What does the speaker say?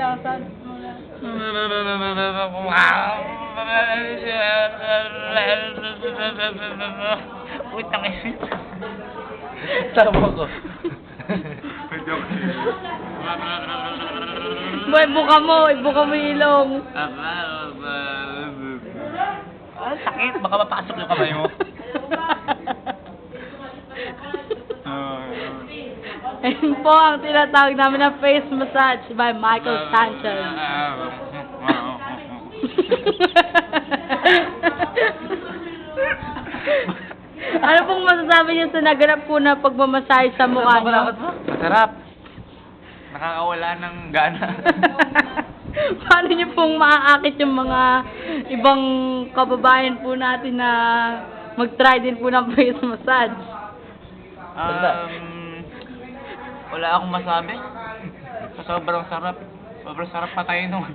lang. Utang ina. Tama ko. Boy, ibuka mo yung ilong. Ah, sakit. Baka mapasok yung kamay mo. Ayun po ang tinatawag namin na face massage by Michael Sanchez. Ano pong masasabi niyo sa naganap po na pagmamasahe sa mukha niyo? Masarap. Nakakawala ng gana. Paano niyo pong maaakit yung mga ibang kababayan po natin na mag-try din po ng face massage? Wala akong masabi. Sobrang sarap. Sobrang sarap patayin nun.